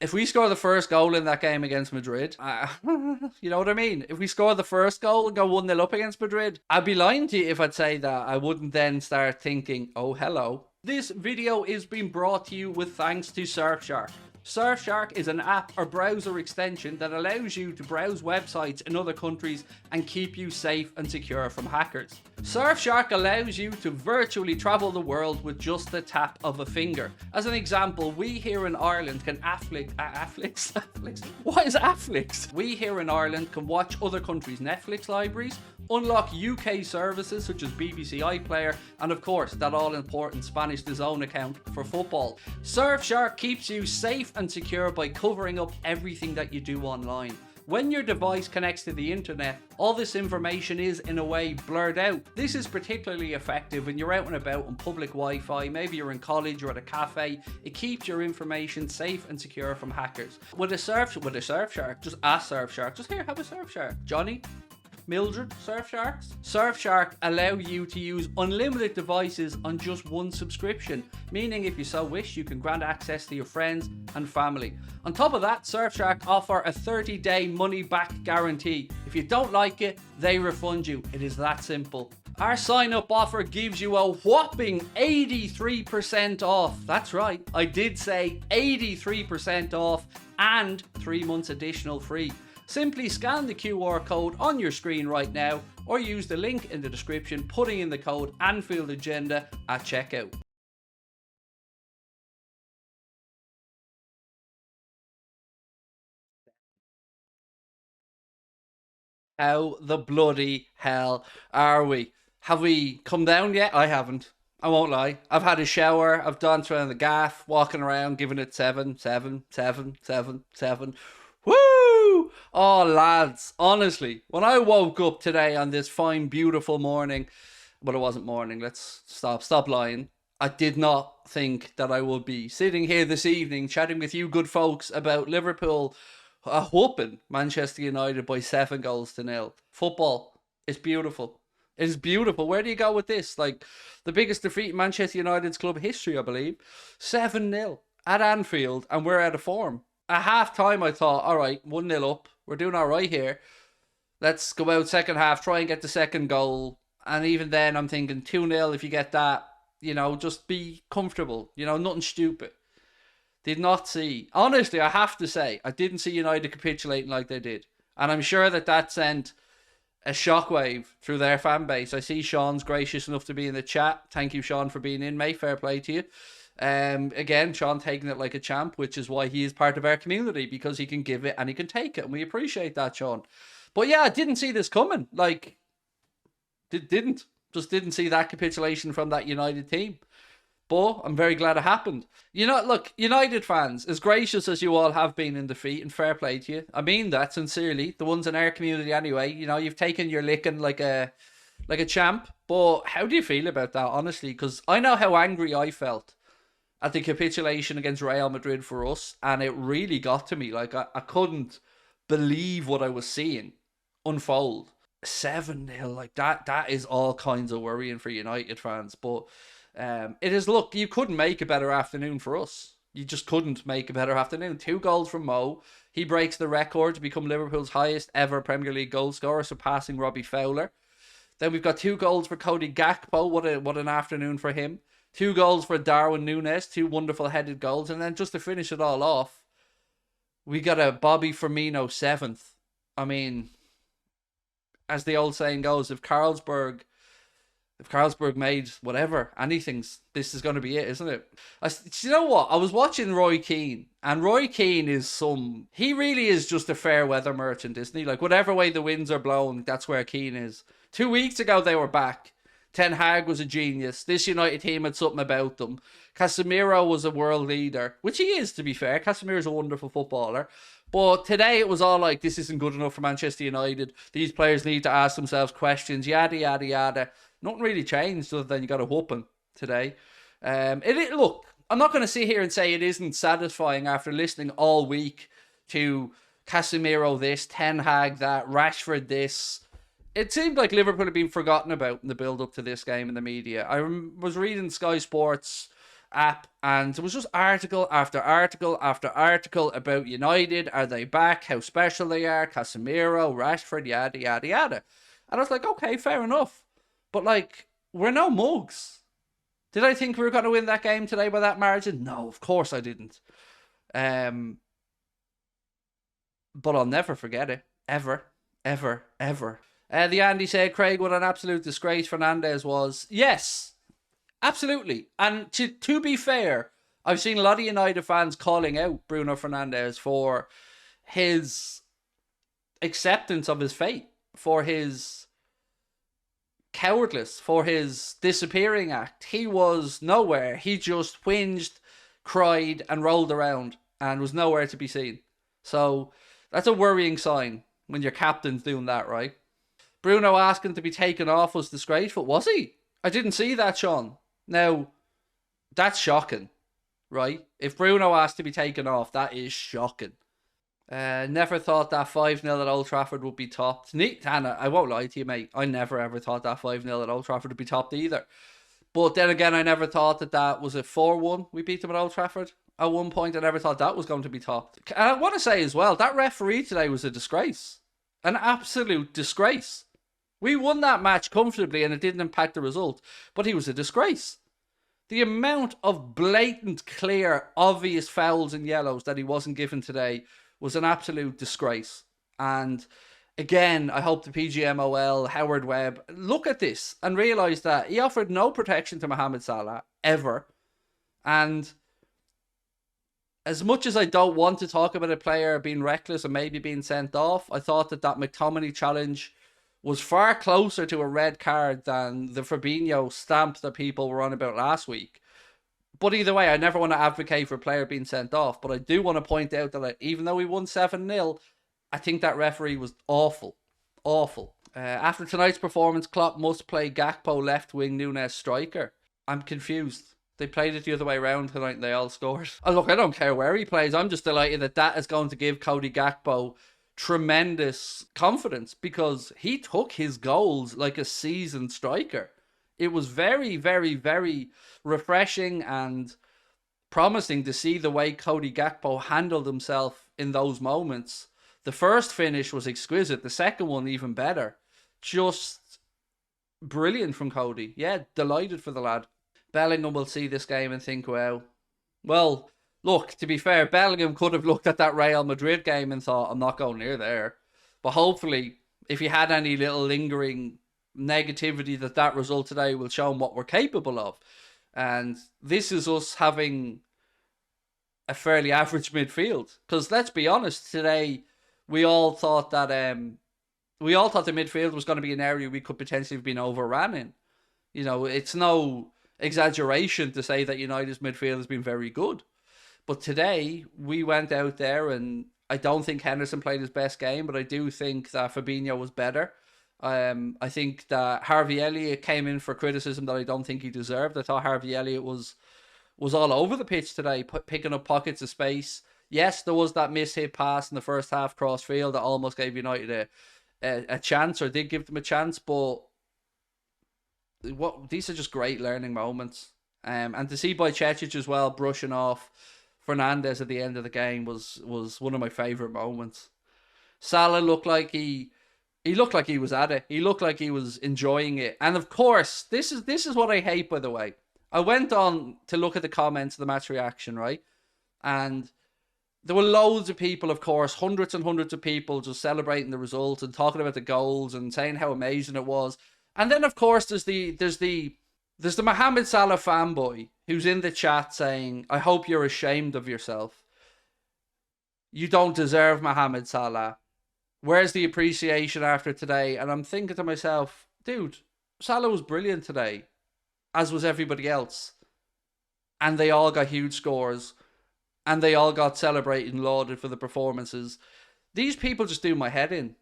If we score the first goal in that game against Madrid, you know what I mean? If we score the first goal and go 1-0 up against Madrid, I'd be lying to you if I'd say that. I wouldn't then start thinking, oh, hello. This video is being brought to you with thanks to Surfshark. Surfshark is an app or browser extension that allows you to browse websites in other countries and keep you safe and secure from hackers. Surfshark allows you to virtually travel the world with just the tap of a finger. As an example, we here in Ireland can Afflix? What is Afflix? We here in Ireland can watch other countries' Netflix libraries, unlock UK services such as BBC iPlayer, and of course that all-important Spanish DAZN account for football. Surfshark keeps you safe and secure by covering up everything that you do online. When your device connects to the internet, all this information is, in a way, blurred out. This is particularly effective when you're out and about on public Wi-Fi, maybe you're in college or at a cafe. It keeps your information safe and secure from hackers. With a Surfshark, just ask Surfshark. Just here, have a Surfshark. Johnny? Mildred, Surfsharks? Surfshark allow you to use unlimited devices on just one subscription, meaning if you so wish, you can grant access to your friends and family. On top of that, Surfshark offer a 30-day money-back guarantee. If you don't like it, they refund you. It is that simple. Our sign-up offer gives you a whopping 83% off. That's right, I did say 83% off and 3 months additional free. Simply scan the QR code on your screen right now or use the link in the description, putting in the code Anfield Agenda at checkout. How the bloody hell are we? Have we come down yet? I haven't. I won't lie. I've had a shower. I've danced around the gaff, walking around, giving it 7, 7, 7, 7, 7. Woo! Oh, lads, honestly, when I woke up today on this fine, beautiful morning, well, it wasn't morning, let's stop lying. I did not think that I would be sitting here this evening chatting with you good folks about Liverpool whooping Manchester United by 7 goals to 0. Football is beautiful. It is beautiful. Where do you go with this? Like, the biggest defeat in Manchester United's club history, I believe. 7-0 at Anfield, and we're out of form. At half time, I thought, all right, 1-0 up. We're doing all right here. Let's go out second half, try and get the second goal. And even then, I'm thinking 2-0 if you get that, you know, just be comfortable. You know, nothing stupid. Did not see. Honestly, I have to say, I didn't see United capitulating like they did. And I'm sure that sent a shockwave through their fan base. I see Sean's gracious enough to be in the chat. Thank you, Sean, for being in, mate. Fair play to you. Again, Sean taking it like a champ, which is why he is part of our community, because he can give it and he can take it, and we appreciate that, Sean. But yeah, I didn't see this coming. Like, didn't see that capitulation from that United team. But I'm very glad it happened. You know, look, United fans, as gracious as you all have been in defeat, and fair play to you, I mean that sincerely. The ones in our community anyway. You know, you've taken your licking like a champ. But how do you feel about that, honestly? Because I know how angry I felt at the capitulation against Real Madrid for us, and it really got to me. Like, I couldn't believe what I was seeing unfold. 7-0, like that is all kinds of worrying for United fans. But it is, look, you couldn't make a better afternoon for us. You just couldn't make a better afternoon. 2 goals from Mo. He breaks the record to become Liverpool's highest ever Premier League goal scorer, surpassing Robbie Fowler. Then we've got 2 goals for Cody Gakpo. What an afternoon for him. 2 goals for Darwin Núñez, 2 wonderful headed goals. And then just to finish it all off, we got a Bobby Firmino 7th. I mean, as the old saying goes, if Carlsberg made whatever, this is going to be it, isn't it? You know what? I was watching Roy Keane, and Roy Keane he really is just a fair weather merchant, isn't he? Like, whatever way the winds are blowing, that's where Keane is. 2 weeks ago, they were back. Ten Hag was a genius. This United team had something about them. Casemiro was a world leader, which he is, to be fair. Casemiro's a wonderful footballer. But today it was all like, this isn't good enough for Manchester United. These players need to ask themselves questions, yada, yada, yada. Nothing really changed other than you got a whooping today. Look, I'm not going to sit here and say it isn't satisfying after listening all week to Casemiro this, Ten Hag that, Rashford this. It seemed like Liverpool had been forgotten about in the build-up to this game in the media. I was reading Sky Sports app, and it was just article after article after article about United. Are they back? How special they are? Casemiro, Rashford, yada yada yada. And I was like, okay, fair enough. But like, we're no mugs. Did I think we were going to win that game today by that margin? No, of course I didn't. Um, but I'll never forget it. Ever. Ever. Ever. The Andy said, Craig, what an absolute disgrace Fernandes was. Yes, absolutely. And to be fair, I've seen a lot of United fans calling out Bruno Fernandes for his acceptance of his fate, for his cowardice, for his disappearing act. He was nowhere. He just whinged, cried, and rolled around and was nowhere to be seen. So that's a worrying sign when your captain's doing that, right? Bruno asking to be taken off was disgraceful. Was he? I didn't see that, Sean. Now, that's shocking, right? If Bruno asked to be taken off, that is shocking. Never thought that 5-0 at Old Trafford would be topped. Hannah, I won't lie to you, mate. I never ever thought that 5-0 at Old Trafford would be topped either. But then again, I never thought that was a 4-1. We beat them at Old Trafford. At one point, I never thought that was going to be topped. And I want to say as well, that referee today was a disgrace. An absolute disgrace. We won that match comfortably and it didn't impact the result. But he was a disgrace. The amount of blatant, clear, obvious fouls and yellows that he wasn't given today was an absolute disgrace. And again, I hope the PGMOL, Howard Webb, look at this and realise that he offered no protection to Mohamed Salah, ever. And as much as I don't want to talk about a player being reckless and maybe being sent off, I thought that McTominay challenge was far closer to a red card than the Fabinho stamp that people were on about last week. But either way, I never want to advocate for a player being sent off. But I do want to point out that even though we won 7-0, I think that referee was awful. Awful. After tonight's performance, Klopp must play Gakpo left wing, Nunes striker. I'm confused. They played it the other way around tonight and they all scored. Oh, look, I don't care where he plays. I'm just delighted that is going to give Cody Gakpo tremendous confidence because he took his goals like a seasoned striker. It was very, very, very refreshing and promising to see the way Cody Gakpo handled himself in those moments. The first finish was exquisite. The second one even better. Just brilliant from Cody. Yeah, delighted for the lad. Bellingham will see this game and think, well, look, to be fair, Bellingham could have looked at that Real Madrid game and thought, I'm not going near there. But hopefully, if he had any little lingering negativity, that result today will show him what we're capable of. And this is us having a fairly average midfield. Because let's be honest, today we all thought that the midfield was going to be an area we could potentially have been overrun in. You know, it's no exaggeration to say that United's midfield has been very good. But today, we went out there and I don't think Henderson played his best game, but I do think that Fabinho was better. I think that Harvey Elliott came in for criticism that I don't think he deserved. I thought Harvey Elliott was all over the pitch today, picking up pockets of space. Yes, there was that mishit pass in the first half cross field that almost gave United a chance, or did give them a chance, but these are just great learning moments. And to see Bajcetic as well brushing off Fernandes at the end of the game was one of my favourite moments. Salah looked like he looked like he was at it. He looked like he was enjoying it. And of course, this is what I hate, by the way. I went on to look at the comments of the match reaction, right? And there were loads of people, of course, hundreds and hundreds of people just celebrating the result and talking about the goals and saying how amazing it was. And then, of course, there's the Mohamed Salah fanboy who's in the chat saying, I hope you're ashamed of yourself. You don't deserve Mohamed Salah. Where's the appreciation after today? And I'm thinking to myself, dude, Salah was brilliant today, as was everybody else. And they all got huge scores. And they all got celebrated and lauded for the performances. These people just do my head in.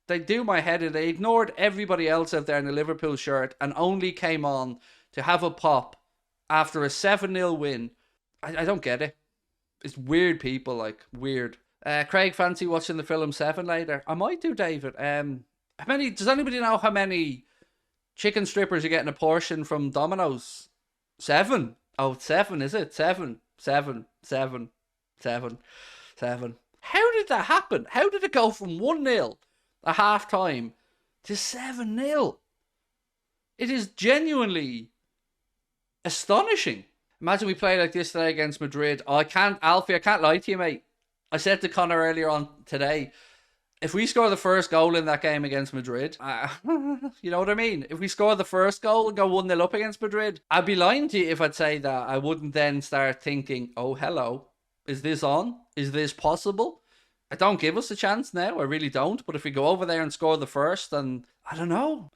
They do my head in. They ignored everybody else out there in the Liverpool shirt and only came on to have a pop after a 7-0 win. I don't get it. It's weird people, like, weird. Craig, fancy watching the film 7 later? I might do, David. Does anybody know how many chicken strippers you're getting a portion from Domino's? 7. Oh, 7, is it? 7, 7, 7, 7, 7. How did that happen? How did it go from 1-0 at half time to 7-0? It is genuinely astonishing. Imagine we play like this today against Madrid. Oh, Alfie, I can't lie to you, mate. I said to Connor earlier on today, if we score the first goal in that game against Madrid, you know what I mean? If we score the first goal and go 1-0 up against Madrid, I'd be lying to you if I'd say that I wouldn't then start thinking, oh, hello, is this on? Is this possible? I don't give us a chance now. I really don't. But if we go over there and score the first, then I don't know.